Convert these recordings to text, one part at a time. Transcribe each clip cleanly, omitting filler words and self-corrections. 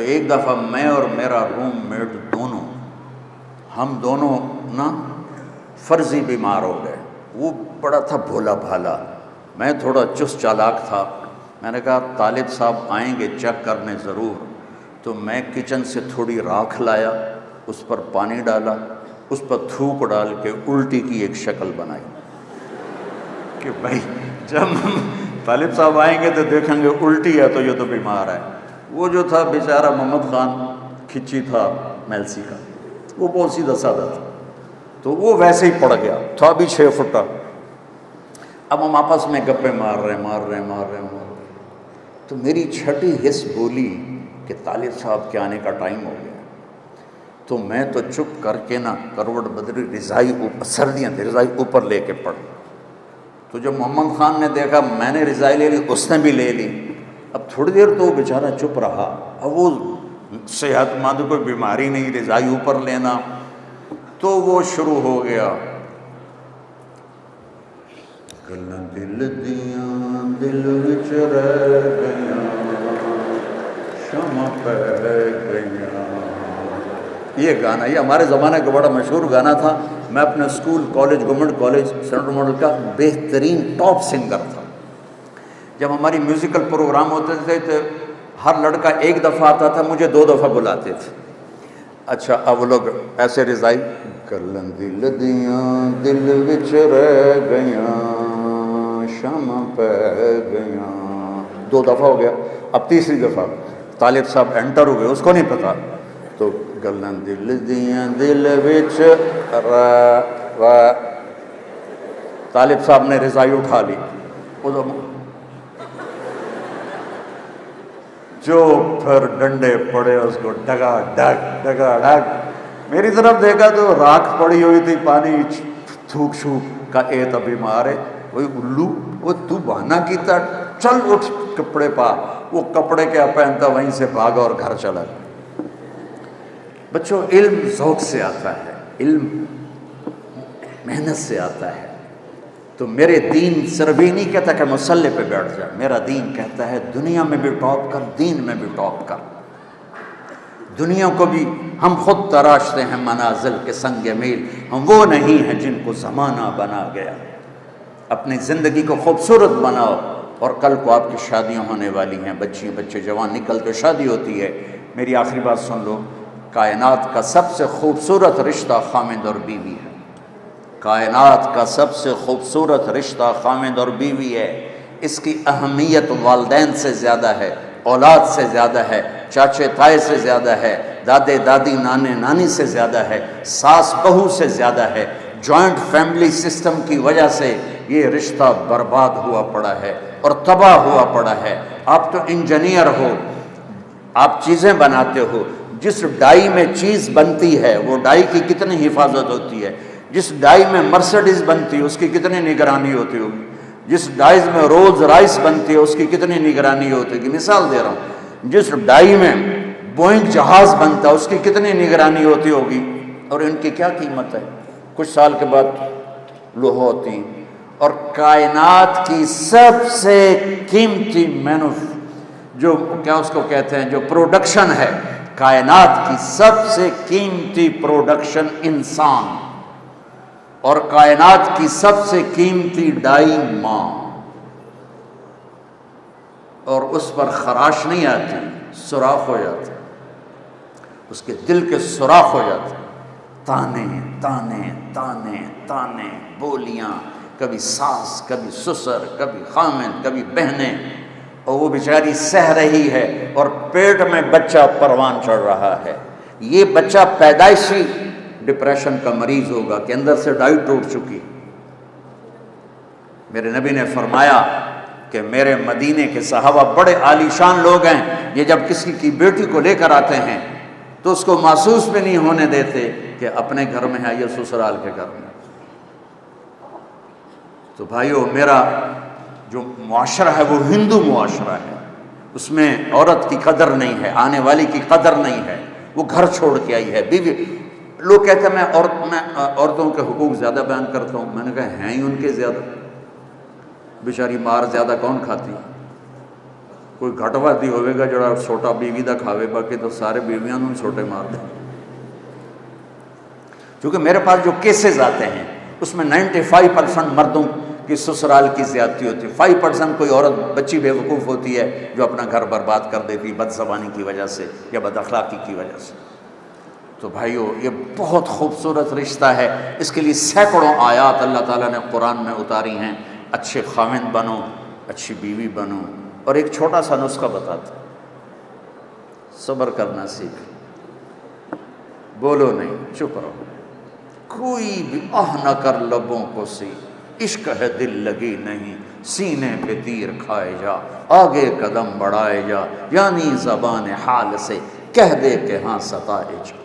ایک دفعہ میں اور میرا روم میٹ دونوں، ہم دونوں نا فرضی بیمار ہو گئے۔ وہ بڑا تھا بھولا بھالا، میں تھوڑا چست چالاک تھا۔ میں نے کہا طالب صاحب آئیں گے چیک کرنے ضرور، تو میں کچن سے تھوڑی راکھ لایا، اس پر پانی ڈالا، اس پر تھوک ڈال کے الٹی کی ایک شکل بنائی کہ بھائی جب طالب صاحب آئیں گے تو دیکھیں گے الٹی ہے تو یہ تو بیمار ہے۔ وہ جو تھا بیچارہ محمد خان کھچی تھا میلسی کا، وہ بہت سیدھا سادہ تھا، تو وہ ویسے ہی پڑ گیا تھا بھی 6 فٹا۔ اب ہم آپس میں گپے مار رہے ہیں تو میری چھٹی حس بولی کہ طالب صاحب کے آنے کا ٹائم ہو گیا۔ تو میں تو چپ کر کے نا کروٹ بدری، رضائی اوپر، سردیاں تھیں، رضائی اوپر لے کے پڑ۔ تو جب محمد خان نے دیکھا میں نے رضائی لے لی، اس نے بھی لے لی۔ اب تھوڑی دیر تو وہ بیچارہ چپ رہا، اب وہ صحت مند، کوئی بیماری نہیں، رضائی اوپر لینا، تو وہ شروع ہو گیا گلاں دل دیاں دل وچ رہ گئیاں شمع پہ گئیاں۔ یہ گانا، یہ ہمارے زمانے کا بڑا مشہور گانا تھا۔ میں اپنے school, college, government college central model کا بہترین ٹاپ سنگر تھا۔ جب ہماری میوزیکل پروگرام ہوتے تھے تو ہر لڑکا ایک دفعہ آتا تھا، مجھے 2 دفعہ بلاتے تھے۔ اچھا اب لوگ ایسے رضائی گلاں دل دیاں دل وچ رہ گئیاں شمع پہ گئیاں، 2 دفعہ ہو گیا۔ اب تیسری دفعہ طالب صاحب انٹر ہو گئے، اس کو نہیں پتا، تو گلاں دل دیاں دل وچ طالب صاحب نے رضائی اٹھا لی، جو پھر ڈنڈے پڑے اس کو ڈگا ڈگ۔ میری طرف دیکھا تو راکھ پڑی ہوئی تھی، پانی تھوک شوک کا، اے تو بیمار ہے، وہی الو، وہ تو بہانا کیتا، چل اٹھ کپڑے پا۔ وہ کپڑے کیا پہنتا، وہیں سے بھاگا اور گھر چلا گیا۔ بچوں علم ذوق سے آتا ہے، علم محنت سے آتا ہے۔ تو میرے دین صرف یہ نہیں کہتا کہ مصلی پہ بیٹھ جا، میرا دین کہتا ہے دنیا میں بھی ٹاپ کر، دین میں بھی ٹاپ کر۔ دنیا کو بھی ہم خود تراشتے ہیں منازل کے سنگ میل، ہم وہ نہیں ہیں جن کو زمانہ بنا گیا۔ اپنی زندگی کو خوبصورت بناؤ، اور کل کو آپ کی شادیاں ہونے والی ہیں، بچے جوان نکلتے، شادی ہوتی ہے۔ میری آخری بات سن لو، کائنات کا سب سے خوبصورت رشتہ خامند اور بیوی ہے۔ کائنات کا سب سے خوبصورت رشتہ خامند اور بیوی ہے۔ اس کی اہمیت والدین سے زیادہ ہے، اولاد سے زیادہ ہے، چاچے تائے سے زیادہ ہے، دادے دادی نانے نانی سے زیادہ ہے، ساس بہو سے زیادہ ہے۔ جوائنٹ فیملی سسٹم کی وجہ سے یہ رشتہ برباد ہوا پڑا ہے اور تباہ ہوا پڑا ہے۔ آپ تو انجینئر ہو، آپ چیزیں بناتے ہو، جس ڈائی میں چیز بنتی ہے وہ ڈائی کی کتنی حفاظت ہوتی ہے، جس ڈائی میں مرسڈیز بنتی ہے اس کی کتنی نگرانی ہوتی ہوگی، جس ڈائی میں رولز رائس بنتی ہے اس کی کتنی نگرانی ہوتی ہوگی۔ مثال دے رہا ہوں، جس ڈائی میں بوئنگ جہاز بنتا ہے اس کی کتنی نگرانی ہوتی ہوگی، اور ان کی کیا قیمت ہے، کچھ سال کے بعد لوہا ہوتی ہیں۔ اور کائنات کی سب سے قیمتی جو کیا اس کو کہتے ہیں، جو پروڈکشن ہے، کائنات کی سب سے قیمتی پروڈکشن انسان، اور کائنات کی سب سے قیمتی ڈائی ماں، اور اس پر خراش نہیں آتی، سوراخ ہو جاتا، اس کے دل کے سوراخ ہو جاتے، تانے تانے تانے تانے، بولیاں، کبھی ساس، کبھی سسر، کبھی خامن، کبھی بہنیں، اور وہ بیچاری سہ رہی ہے، اور پیٹ میں بچہ پروان چڑھ رہا ہے۔ یہ بچہ پیدائشی ڈپریشن کا مریض ہوگا کہ اندر سے ڈائی ٹوٹ چکی۔ میرے نبی نے فرمایا کہ میرے مدینے کے صحابہ بڑے عالی شان لوگ ہیں، یہ جب کسی کی بیٹی کو لے کر آتے ہیں تو اس کو محسوس بھی نہیں ہونے دیتے کہ اپنے گھر میں ہے یا سسرال کے گھر میں۔ تو بھائیو، میرا جو معاشرہ ہے وہ ہندو معاشرہ ہے، اس میں عورت کی قدر نہیں ہے، آنے والی کی قدر نہیں ہے، وہ گھر چھوڑ کے آئی ہے، بیوی۔ لوگ کہتے ہیں میں عورتوں کے حقوق زیادہ بیان کرتا ہوں، میں نے کہا ہیں ہی ان کے زیادہ، بیچاری مار زیادہ کون کھاتی؟ کوئی گھٹ وادی ہوئے گا جڑا سوٹا بیوی دا کھاوے، باقی تو سارے بیویاں نوں سوٹے مار دیں۔ کیونکہ میرے پاس جو کیسز آتے ہیں اس میں 95% مردوں کی سسرال کی زیادتی ہوتی ہے، 5% کوئی عورت بچی بے وقوف ہوتی ہے جو اپنا گھر برباد کر دیتی بد زبانی کی وجہ سے یا بد اخلاقی کی وجہ سے۔ تو بھائیو یہ بہت خوبصورت رشتہ ہے، اس کے لیے سینکڑوں آیات اللہ تعالیٰ نے قرآن میں اتاری ہیں۔ اچھے خاوند بنو، اچھی بیوی بنو، اور ایک چھوٹا سا نسخہ بتاتا، صبر کرنا سیکھ، بولو نہیں، چپ رہو، کوئی بھی آہ نہ کر لبوں کو سی، عشق ہے دل لگی نہیں، سینے پہ تیر کھائے جا، آگے قدم بڑھائے جا، یعنی زبان حال سے کہہ دے کہ ہاں ستائے جا۔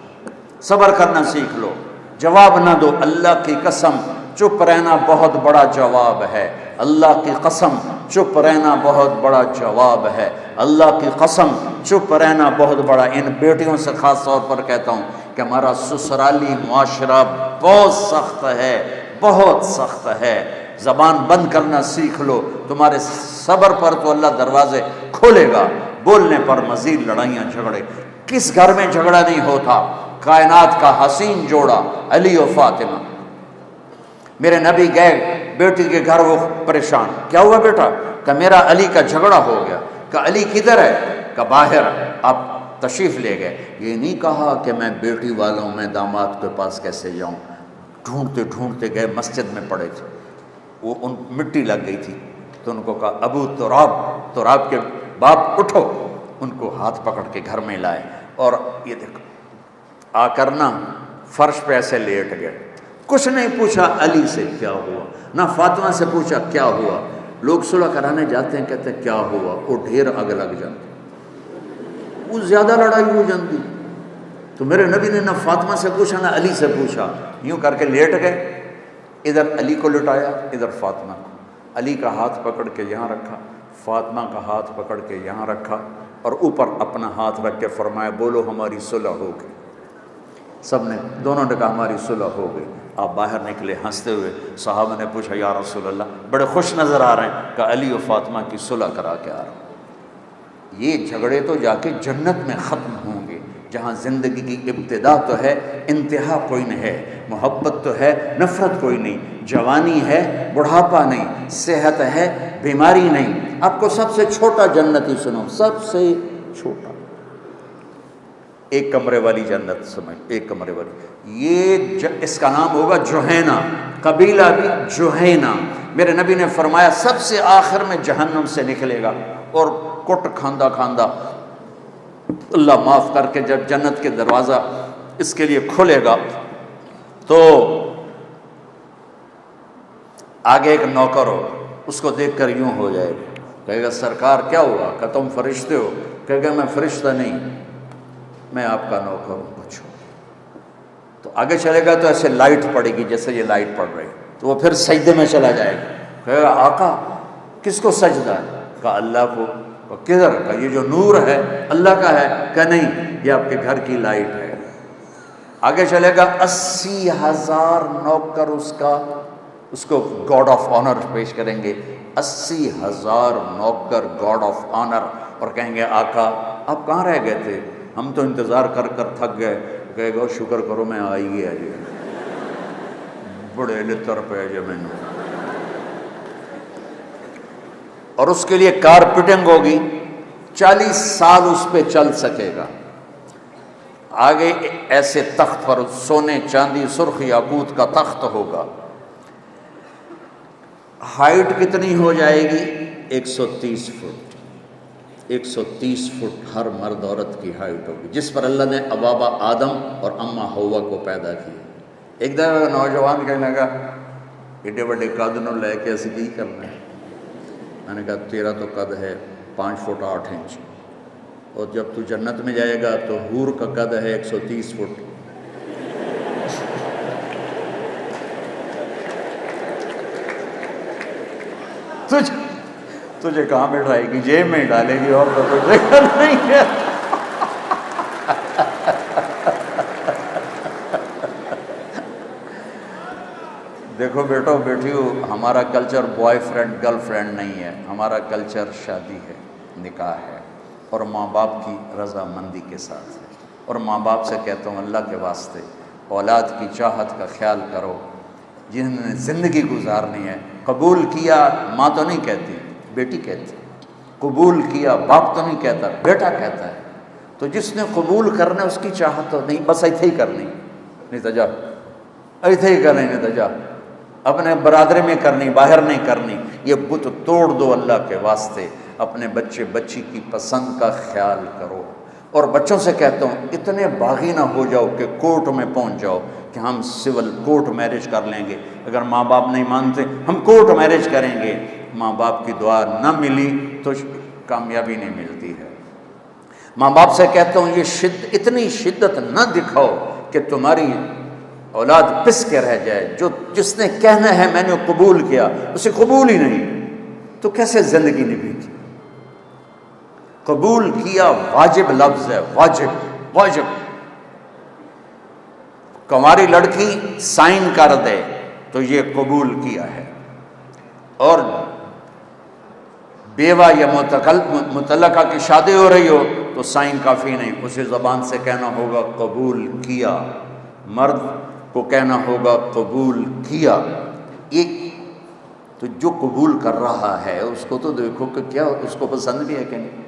صبر کرنا سیکھ لو، جواب نہ دو، اللہ کی قسم چپ رہنا بہت بڑا جواب ہے، اللہ کی قسم چپ رہنا بہت بڑا جواب ہے، اللہ کی قسم چپ رہنا بہت بڑا۔ ان بیٹیوں سے خاص طور پر کہتا ہوں کہ ہمارا سسرالی معاشرہ بہت سخت ہے، بہت سخت ہے، زبان بند کرنا سیکھ لو، تمہارے صبر پر تو اللہ دروازے کھولے گا، بولنے پر مزید لڑائیاں جھگڑے۔ کس گھر میں جھگڑا نہیں ہوتا؟ کائنات کا حسین جوڑا علی و فاطمہ، میرے نبی گئے بیٹی کے گھر، وہ پریشان، کیا ہوا بیٹا؟ کہ میرا علی کا جھگڑا ہو گیا۔ کہ علی کدھر ہے؟ کہ باہر، آپ تشریف لے گئے۔ یہ نہیں کہا کہ میں بیٹی والوں میں داماد کے پاس کیسے جاؤں، ڈھونڈتے ڈھونڈتے گئے، مسجد میں پڑے تھے، وہ ان مٹی لگ گئی تھی، تو ان کو کہا ابو تراب، تراب کے باپ اٹھو، ان کو ہاتھ پکڑ کے گھر میں لائے، اور یہ دیکھو آ کر نا فرش پہ ایسے لیٹ گئے، کچھ نہیں پوچھا علی سے کیا ہوا، نہ فاطمہ سے پوچھا کیا ہوا۔ لوگ صلح کرانے جاتے ہیں، کہتے ہیں کیا ہوا، وہ ڈھیر اگ لگ جاتی، وہ زیادہ لڑائی ہو جاتی۔ تو میرے نبی نے نہ فاطمہ سے پوچھا نہ علی سے پوچھا، یوں کر کے لیٹ گئے، ادھر علی کو لٹایا، ادھر فاطمہ کو، علی کا ہاتھ پکڑ کے یہاں رکھا، فاطمہ کا ہاتھ پکڑ کے یہاں رکھا، اور اوپر اپنا ہاتھ رکھ کے فرمایا بولو ہماری صلح ہو گئی۔ سب نے، دونوں نے کہا ہماری صلح ہو گئی۔ آپ باہر نکلے ہنستے ہوئے، صحابہ نے پوچھا یا رسول اللہ، بڑے خوش نظر آ رہے ہیں، کہ علی و فاطمہ کی صلح کرا کے آ رہا ہوں۔ یہ جھگڑے تو جا کے جنت میں ختم ہوں گے، جہاں زندگی کی ابتدا تو ہے، انتہا کوئی نہیں ہے، محبت تو ہے، نفرت کوئی نہیں، جوانی ہے، بڑھاپا نہیں، صحت ہے، بیماری نہیں۔ آپ کو سب سے چھوٹا جنتی سنو، سب سے چھوٹا، ایک کمرے والی جنت سمجھ، ایک کمرے والی، یہ اس کا نام ہوگا جوہینہ، قبیلہ بھی جوہینہ۔ میرے نبی نے فرمایا سب سے آخر میں جہنم سے نکلے گا، اور کٹ کھاندہ کھاندہ اللہ معاف کر کے جب جنت کے دروازہ اس کے لیے کھلے گا، تو آگے ایک نوکر ہو، اس کو دیکھ کر یوں ہو جائے گا، کہے گا سرکار کیا ہوا؟ کہ تم فرشتے ہو؟ کہے گا میں فرشتہ نہیں، میں آپ کا نوکر ہوں، پوچھو۔ تو آگے چلے گا تو ایسے لائٹ پڑے گی جیسے یہ لائٹ پڑ رہی، تو وہ پھر سجدے میں چلا جائے گا، کہے گا آقا کس کو سجدہ ہے؟ کہا اللہ کو۔ کدھر؟ کا یہ جو نور ہے اللہ کا ہے؟ کہ نہیں، یہ آپ کے گھر کی لائٹ ہے۔ آگے چلے گا 80,000 نوکر اس کو گاڈ آف آنر پیش کریں گے، 80,000 نوکر گاڈ آف آنر، اور کہیں گے آقا آپ کہاں رہ گئے تھے؟ ہم تو انتظار کر کر تھک گئے۔ کہے گا شکر کرو میں آئی گیا جی، بڑے لطر پہ جی میں نے۔ اور اس کے لیے کارپیٹنگ ہوگی، 40 سال اس پہ چل سکے گا۔ آگے ایسے تخت پر سونے چاندی سرخ یاقوت کا تخت ہوگا۔ ہائٹ کتنی ہو جائے گی؟ 130 فٹ، 130 فٹ ہر مرد عورت کی ہائٹ ہوگی، جس پر اللہ نے ابابا آدم اور اماں حوا کو پیدا کیا۔ ایک دفعہ نوجوان کہنے لگا ایڈے بڑے قد نو لے کے اسی کی کرنا ہے؟ میں نے کہا تیرا تو قد ہے 5 فٹ 8 انچ، اور جب تو جنت میں جائے گا تو حور کا قد ہے 130 فٹ۔ تجھے کہاں بٹھائے گی؟ جیب میں ڈالے گی، اور تو تجھے نہیں ہے۔ دیکھو بیٹو بیٹیو، ہمارا culture boy friend girl friend نہیں ہے، ہمارا کلچر شادی ہے۔ نکاح ہے اور ماں باپ کی رضامندی کے ساتھ ہے۔ اور ماں باپ سے کہتا ہوں اللہ کے واسطے اولاد کی چاہت کا خیال کرو، جنہوں نے زندگی گزارنی ہے۔ قبول کیا ماں تو نہیں کہتی، بیٹی کہتی، قبول کیا باپ تو نہیں کہتا، بیٹا کہتا ہے۔ تو جس نے قبول کرنا اس کی چاہت تو نہیں، بس ایتھے ہی کرنی، نہیں تو جا ایتھے ہی کرنی، نہیں تو جا اپنے برادری میں کرنی، باہر نہیں کرنی۔ یہ بت توڑ دو اللہ کے واسطے، اپنے بچے بچی کی پسند کا خیال کرو۔ اور بچوں سے کہتا ہوں اتنے باغی نہ ہو جاؤ کہ کورٹ میں پہنچ جاؤ کہ ہم سول کورٹ میرج کر لیں گے، اگر ماں باپ نہیں مانتے ہم کورٹ میرج کریں گے۔ ماں باپ کی دعا نہ ملی تو کامیابی نہیں ملتی ہے۔ ماں باپ سے کہتا ہوں یہ اتنی شدت نہ دکھاؤ کہ تمہاری اولاد پس کے رہ جائے۔ جس نے کہنا ہے میں نے قبول کیا، اسے قبول ہی نہیں تو کیسے زندگی نبھے گی؟ قبول کیا واجب لفظ ہے، واجب واجب۔ کنواری لڑکی سائن کر دے تو یہ قبول کیا ہے، اور بیوہ یا مطلقہ کی شادی ہو رہی ہو تو سائن کافی نہیں، اسے زبان سے کہنا ہوگا قبول کیا، مرد کو کہنا ہوگا قبول کیا۔ تو جو قبول کر رہا ہے اس کو تو دیکھو کہ کیا اس کو پسند بھی ہے کہ نہیں۔